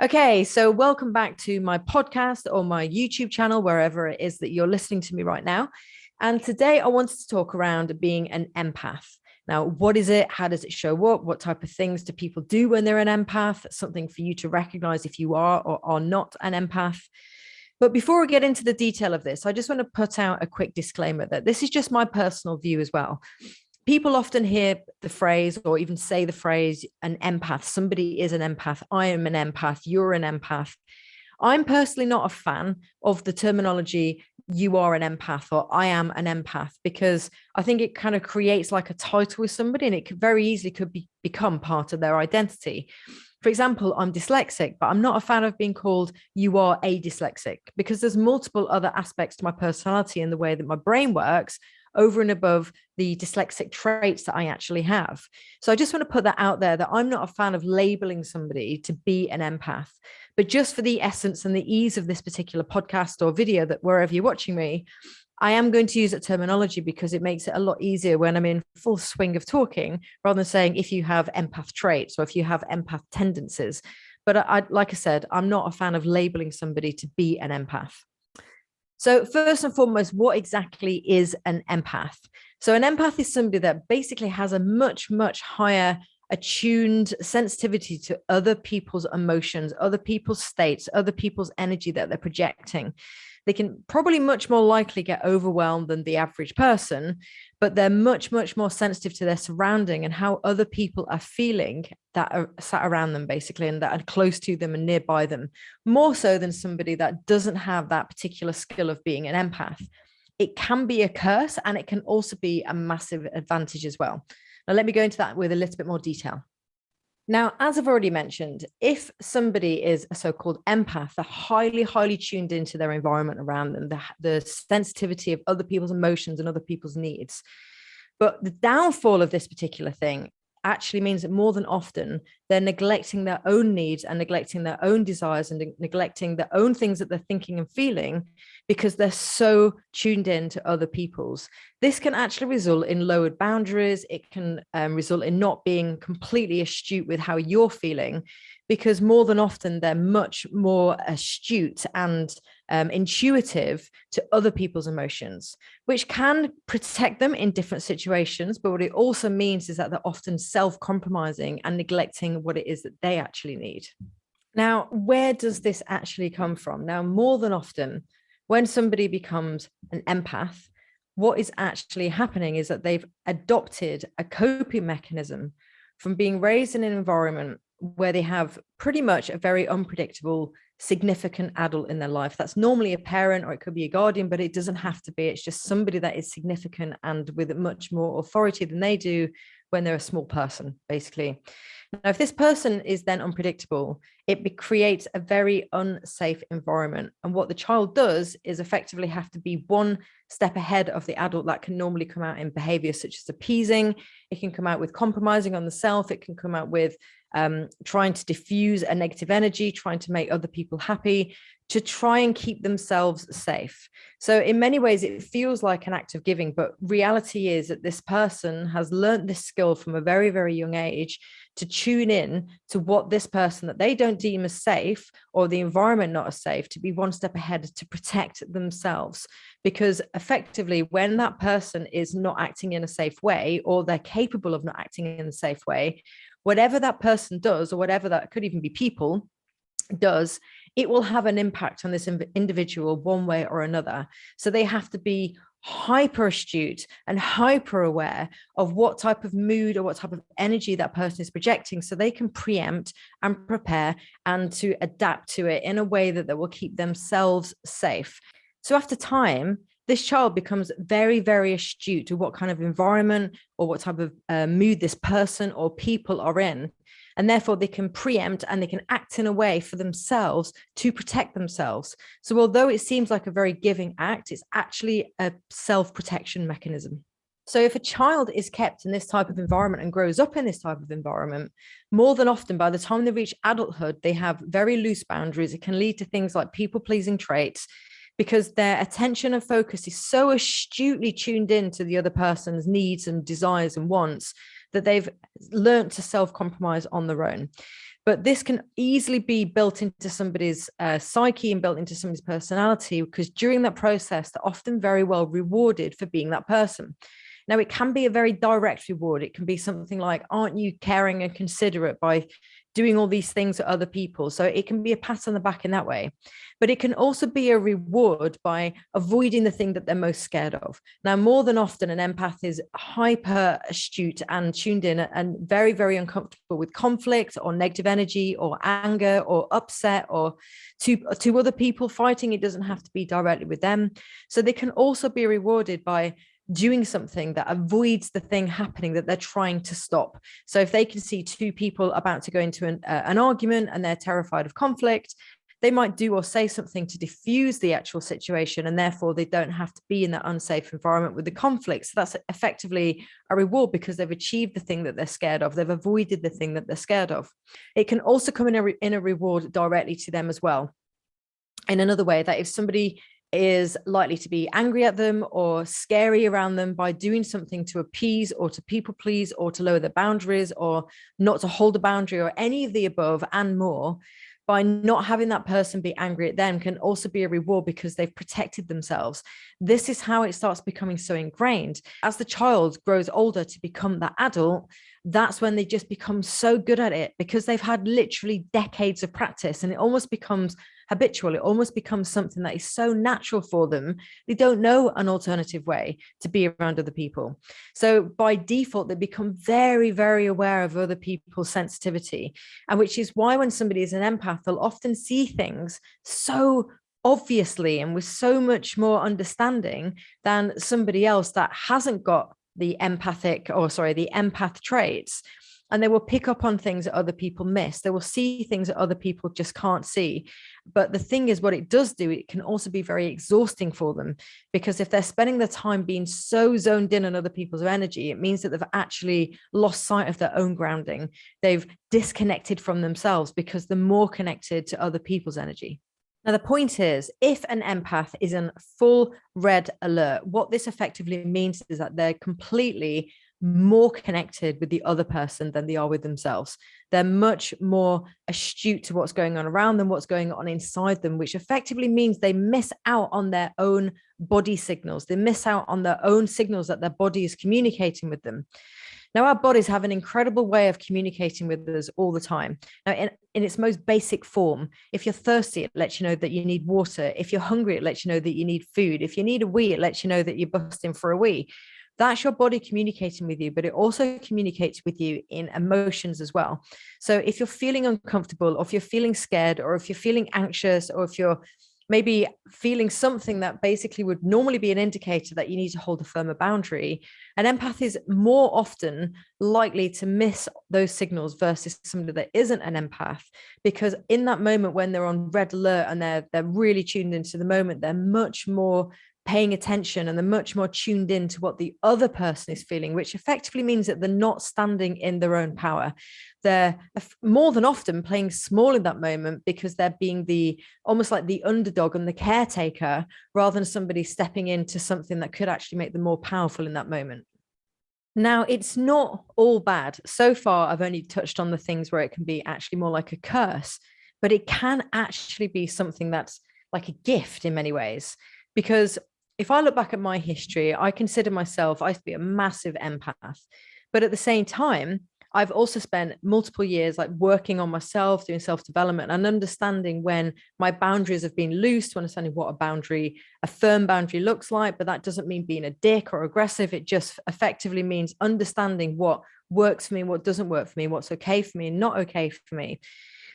Okay, so welcome back to my podcast or my YouTube channel, wherever it is that you're listening to me right now. And today I wanted to talk around being an empath. Now, what is it? How does it show up? What type of things do people do when they're an empath? Something for you to recognize if you are or are not an empath. But before we get into the detail of this, I just want to put out a quick disclaimer that this is just my personal view as well. People often hear the phrase or even say the phrase an empath. Somebody is an empath. I am an empath. You're an empath. I'm personally not a fan of the terminology you are an empath or I am an empath, because I think it kind of creates like a title with somebody, and it could very easily become part of their identity. For example, I'm dyslexic, but I'm not a fan of being called you are a dyslexic, because there's multiple other aspects to my personality and the way that my brain works over and above the dyslexic traits that I actually have. So I just want to put that out there, that I'm not a fan of labeling somebody to be an empath. But just for the essence and the ease of this particular podcast or video, that wherever you're watching me, I am going to use that terminology because it makes it a lot easier when I'm in full swing of talking, rather than saying if you have empath traits or if you have empath tendencies. But like I said, I'm not a fan of labeling somebody to be an empath. So first and foremost, what exactly is an empath? So an empath is somebody that basically has a much, much higher attuned sensitivity to other people's emotions, other people's states, other people's energy that they're projecting. They can probably much more likely get overwhelmed than the average person, but they're much, much more sensitive to their surrounding and how other people are feeling that are sat around them, basically, and that are close to them and nearby them, more so than somebody that doesn't have that particular skill of being an empath. It can be a curse, and it can also be a massive advantage as well. Now, let me go into that with a little bit more detail. Now, as I've already mentioned, if somebody is a so-called empath, they're highly, highly tuned into their environment around them, the sensitivity of other people's emotions and other people's needs. But the downfall of this particular thing actually means that more than often they're neglecting their own needs and neglecting their own desires and neglecting their own things that they're thinking and feeling, because they're so tuned in to other people's. This can actually result in lowered boundaries. It can result in not being completely astute with how you're feeling, because more than often they're much more astute and intuitive to other people's emotions, which can protect them in different situations. But what it also means is that they're often self-compromising and neglecting what it is that they actually need. Now, where does this actually come from? Now, more than often, when somebody becomes an empath, what is actually happening is that they've adopted a coping mechanism from being raised in an environment where they have pretty much a very unpredictable, significant adult in their life. That's normally a parent, or it could be a guardian, but it doesn't have to be. It's just somebody that is significant and with much more authority than they do when they're a small person, basically. Now, if this person is then unpredictable, it creates a very unsafe environment. And what the child does is effectively have to be one step ahead of the adult. That can normally come out in behaviors such as appeasing. It can come out with compromising on the self. It can come out with trying to diffuse a negative energy, trying to make other people happy, to try and keep themselves safe. So in many ways, it feels like an act of giving, but reality is that this person has learned this skill from a very, very young age to tune in to what this person that they don't deem as safe, or the environment not as safe, to be one step ahead to protect themselves. Because effectively, when that person is not acting in a safe way, or they're capable of not acting in a safe way, whatever that person does, or whatever that could even be people does, it will have an impact on this individual one way or another. So they have to be hyper astute and hyper aware of what type of mood or what type of energy that person is projecting, so they can preempt and prepare and to adapt to it in a way that will keep themselves safe. So after time, this child becomes very, very astute to what kind of environment or what type of mood this person or people are in. And therefore they can preempt and they can act in a way for themselves to protect themselves. So although it seems like a very giving act, it's actually a self-protection mechanism. So if a child is kept in this type of environment and grows up in this type of environment, more than often, by the time they reach adulthood, they have very loose boundaries. It can lead to things like people-pleasing traits, because their attention and focus is so astutely tuned in to the other person's needs and desires and wants that they've learned to self-compromise on their own. But this can easily be built into somebody's psyche and built into somebody's personality, because during that process, they're often very well rewarded for being that person. Now, it can be a very direct reward. It can be something like, aren't you caring and considerate by doing all these things for other people? So it can be a pat on the back in that way. But it can also be a reward by avoiding the thing that they're most scared of. Now, more than often, an empath is hyper astute and tuned in and very, very uncomfortable with conflict or negative energy or anger or upset or two other people fighting. It doesn't have to be directly with them. So they can also be rewarded by doing something that avoids the thing happening that they're trying to stop. So if they can see two people about to go into an argument and they're terrified of conflict, they might do or say something to diffuse the actual situation, and therefore they don't have to be in that unsafe environment with the conflict. So that's effectively a reward because they've achieved the thing that they're scared of. They've avoided the thing that they're scared of. It can also come in a reward directly to them as well. In another way, that if somebody is likely to be angry at them or scary around them by doing something to appease or to people please or to lower their boundaries or not to hold a boundary or any of the above and more, by not having that person be angry at them can also be a reward because they've protected themselves. This is how it starts becoming so ingrained. As the child grows older to become the adult, that's when they just become so good at it because they've had literally decades of practice, and it almost becomes habitual. It almost becomes something that is so natural for them. They don't know an alternative way to be around other people. So by default, they become very, very aware of other people's sensitivity. And which is why when somebody is an empath, they'll often see things so obviously and with so much more understanding than somebody else that hasn't got the empath traits. And they will pick up on things that other people miss. They will see things that other people just can't see. But the thing is, what it does do, it can also be very exhausting for them, because if they're spending their time being so zoned in on other people's energy, it means that they've actually lost sight of their own grounding. They've disconnected from themselves because they're more connected to other people's energy. Now, the point is, if an empath is in full red alert, what this effectively means is that they're completely more connected with the other person than they are with themselves. They're much more astute to what's going on around them, what's going on inside them, which effectively means they miss out on their own body signals. They miss out on their own signals that their body is communicating with them. Now, our bodies have an incredible way of communicating with us all the time. Now, in its most basic form, if you're thirsty, it lets you know that you need water. If you're hungry, it lets you know that you need food. If you need a wee, it lets you know that you're busting for a wee. That's your body communicating with you, but it also communicates with you in emotions as well. So if you're feeling uncomfortable, or if you're feeling scared, or if you're feeling anxious, or if you're maybe feeling something that basically would normally be an indicator that you need to hold a firmer boundary, an empath is more often likely to miss those signals versus somebody that isn't an empath, because in that moment when they're on red alert and they're really tuned into the moment, they're much more paying attention and they're much more tuned in to what the other person is feeling, which effectively means that they're not standing in their own power. They're more than often playing small in that moment because they're being almost like the underdog and the caretaker, rather than somebody stepping into something that could actually make them more powerful in that moment. Now, it's not all bad. So far, I've only touched on the things where it can be actually more like a curse, but it can actually be something that's like a gift in many ways. Because if I look back at my history, I consider myself, I used to be a massive empath, but at the same time, I've also spent multiple years like working on myself, doing self-development and understanding when my boundaries have been loose, to understanding what a firm boundary looks like. But that doesn't mean being a dick or aggressive. It just effectively means understanding what works for me, what doesn't work for me, what's okay for me and not okay for me.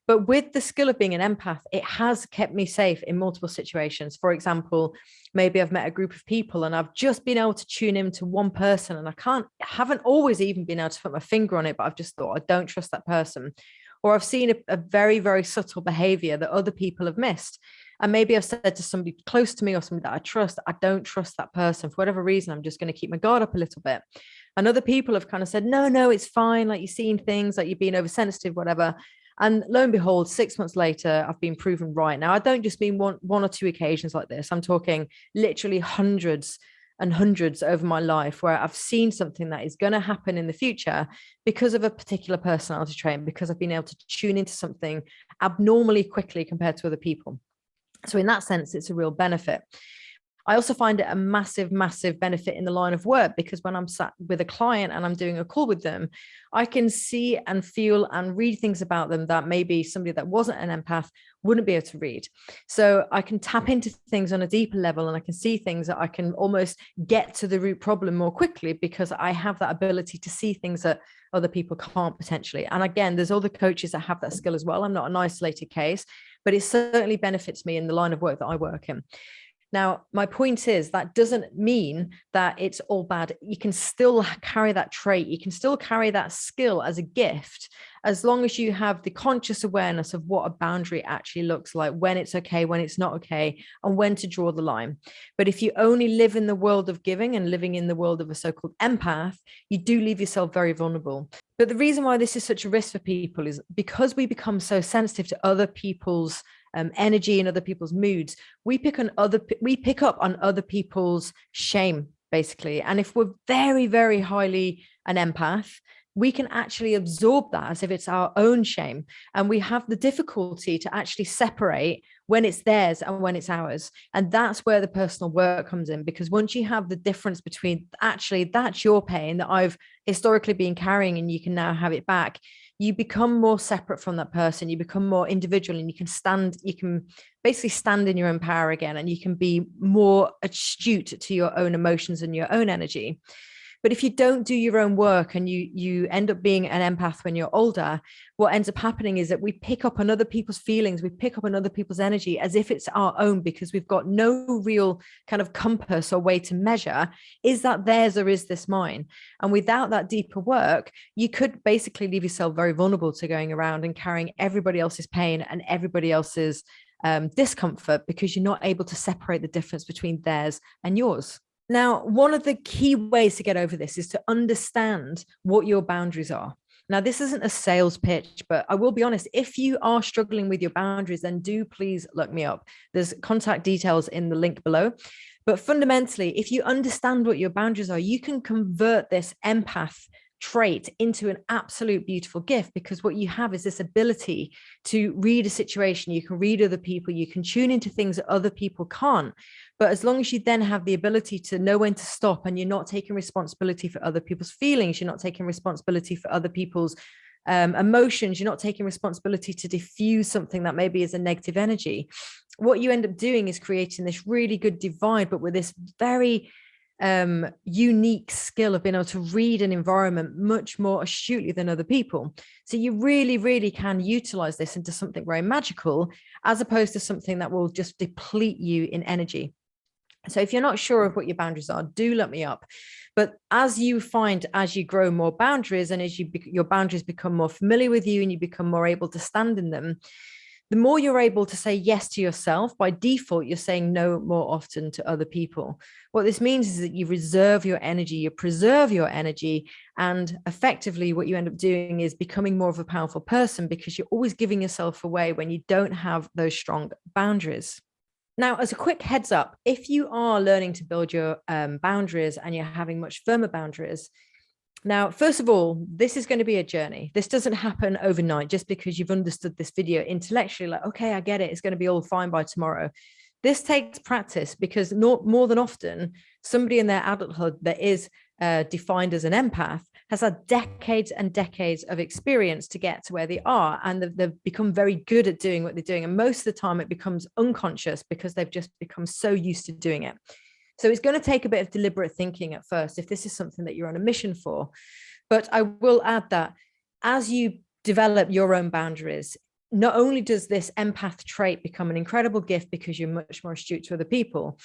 But with the skill of being an empath, it has kept me safe in multiple situations. For example, maybe I've met a group of people and I've just been able to tune in to one person, and haven't always even been able to put my finger on it, but I've just thought, I don't trust that person. Or I've seen a very, very subtle behavior that other people have missed. And maybe I've said to somebody close to me or somebody that I trust, I don't trust that person. For whatever reason, I'm just going to keep my guard up a little bit. And other people have kind of said, no, it's fine. Like, you're seeing things, like you're being oversensitive, whatever. And lo and behold, 6 months later, I've been proven right. Now, I don't just mean one or two occasions like this. I'm talking literally hundreds and hundreds over my life where I've seen something that is going to happen in the future because of a particular personality trait, because I've been able to tune into something abnormally quickly compared to other people. So in that sense, it's a real benefit. I also find it a massive, massive benefit in the line of work, because when I'm sat with a client and I'm doing a call with them, I can see and feel and read things about them that maybe somebody that wasn't an empath wouldn't be able to read. So I can tap into things on a deeper level, and I can see things that I can almost get to the root problem more quickly, because I have that ability to see things that other people can't potentially. And again, there's other coaches that have that skill as well. I'm not an isolated case, but it certainly benefits me in the line of work that I work in. Now, my point is that doesn't mean that it's all bad. You can still carry that trait. You can still carry that skill as a gift, as long as you have the conscious awareness of what a boundary actually looks like, when it's okay, when it's not okay, and when to draw the line. But if you only live in the world of giving and living in the world of a so-called empath, you do leave yourself very vulnerable. But the reason why this is such a risk for people is because we become so sensitive to other people's energy and other people's moods. We pick up on other people's shame, basically. And if we're very, very highly an empath, we can actually absorb that as if it's our own shame. And we have the difficulty to actually separate when it's theirs and when it's ours. And that's where the personal work comes in, because once you have the difference between actually that's your pain that I've historically been carrying and you can now have it back, you become more separate from that person. You become more individual, and you can basically stand in your own power again, and you can be more astute to your own emotions and your own energy. But if you don't do your own work and you end up being an empath when you're older, what ends up happening is that we pick up on other people's feelings, we pick up on other people's energy as if it's our own, because we've got no real kind of compass or way to measure, is that theirs or is this mine? And without that deeper work, you could basically leave yourself very vulnerable to going around and carrying everybody else's pain and everybody else's discomfort, because you're not able to separate the difference between theirs and yours. Now, one of the key ways to get over this is to understand what your boundaries are. Now, this isn't a sales pitch, but I will be honest, if you are struggling with your boundaries, then do please look me up. There's contact details in the link below. But fundamentally, if you understand what your boundaries are, you can convert this empath trait into an absolute beautiful gift, because what you have is this ability to read a situation. You can read other people, you can tune into things that other people can't. But as long as you then have the ability to know when to stop, and you're not taking responsibility for other people's feelings, you're not taking responsibility for other people's emotions, you're not taking responsibility to diffuse something that maybe is a negative energy, what you end up doing is creating this really good divide, but with this very unique skill of being able to read an environment much more astutely than other people. So you really, really can utilize this into something very magical, as opposed to something that will just deplete you in energy. So if you're not sure of what your boundaries are, do look me up. But as you grow more boundaries, and as your boundaries become more familiar with you and you become more able to stand in them, the more you're able to say yes to yourself. By default, you're saying no more often to other people. What this means is that you reserve your energy, you preserve your energy, and effectively what you end up doing is becoming more of a powerful person, because you're always giving yourself away when you don't have those strong boundaries. Now, as a quick heads up, if you are learning to build your boundaries and you're having much firmer boundaries, now, first of all, this is going to be a journey. This doesn't happen overnight just because you've understood this video intellectually, like, okay, I get it, it's going to be all fine by tomorrow. This takes practice, because more than often, somebody in their adulthood that is defined as an empath has had decades and decades of experience to get to where they are, and they've become very good at doing what they're doing. And most of the time it becomes unconscious because they've just become so used to doing it. So it's going to take a bit of deliberate thinking at first if this is something that you're on a mission for. But I will add that as you develop your own boundaries, not only does this empath trait become an incredible gift because you're much more astute to other people,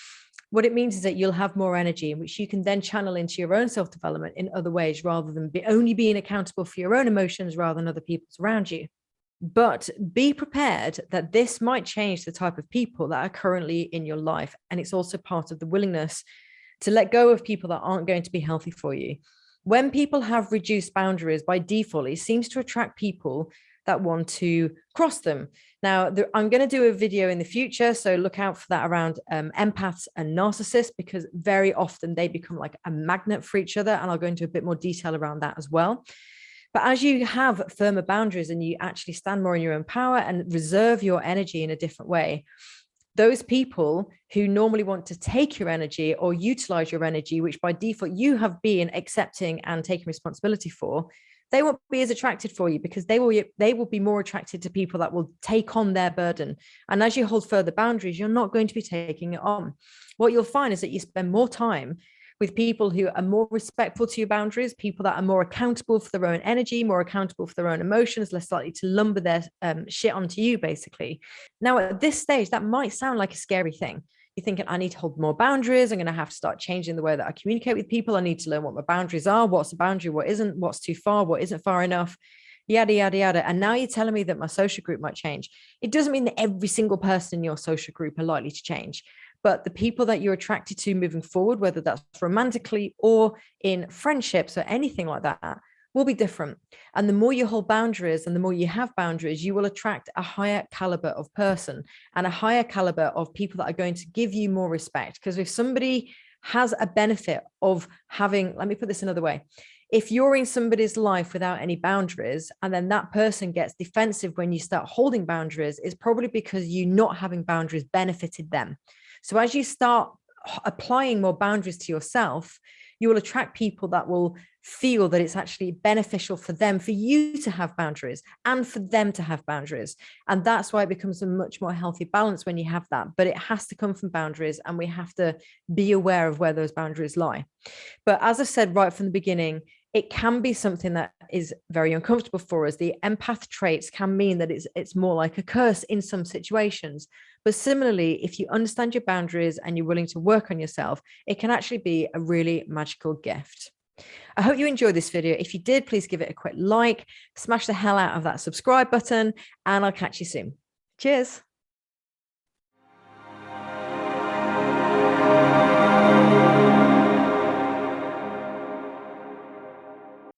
what it means is that you'll have more energy, which you can then channel into your own self-development in other ways, rather than only being accountable for your own emotions rather than other people's around you. But be prepared that this might change the type of people that are currently in your life. And it's also part of the willingness to let go of people that aren't going to be healthy for you. When people have reduced boundaries, by default, it seems to attract people that want to cross them. Now, I'm going to do a video in the future, so look out for that around empaths and narcissists, because very often they become like a magnet for each other. And I'll go into a bit more detail around that as well. But as you have firmer boundaries and you actually stand more in your own power and reserve your energy in a different way, those people who normally want to take your energy or utilize your energy, which by default you have been accepting and taking responsibility for, they won't be as attracted for you, because they will be more attracted to people that will take on their burden. And as you hold further boundaries, you're not going to be taking it on. What you'll find is that you spend more time with people who are more respectful to your boundaries, people that are more accountable for their own energy, more accountable for their own emotions, less likely to lumber their shit onto you, basically. Now, at this stage, that might sound like a scary thing. You're thinking, I need to hold more boundaries. I'm going to have to start changing the way that I communicate with people. I need to learn what my boundaries are. What's a boundary? What isn't? What's too far? What isn't far enough? Yada, yada, yada. And now you're telling me that my social group might change. It doesn't mean that every single person in your social group are likely to change. But the people that you're attracted to moving forward, whether that's romantically or in friendships or anything like that, will be different. And the more you hold boundaries and the more you have boundaries, you will attract a higher caliber of person and a higher caliber of people that are going to give you more respect. Because if somebody has a benefit of having, let me put this another way. If you're in somebody's life without any boundaries, and then that person gets defensive when you start holding boundaries, it's probably because you not having boundaries benefited them. So as you start applying more boundaries to yourself, you will attract people that will feel that it's actually beneficial for them, for you to have boundaries and for them to have boundaries. And that's why it becomes a much more healthy balance when you have that. But it has to come from boundaries, and we have to be aware of where those boundaries lie. But as I said right from the beginning, it can be something that is very uncomfortable for us. The empath traits can mean that it's more like a curse in some situations. But similarly, if you understand your boundaries and you're willing to work on yourself, it can actually be a really magical gift. I hope you enjoyed this video. If you did, please give it a quick like, smash the hell out of that subscribe button, and I'll catch you soon. Cheers.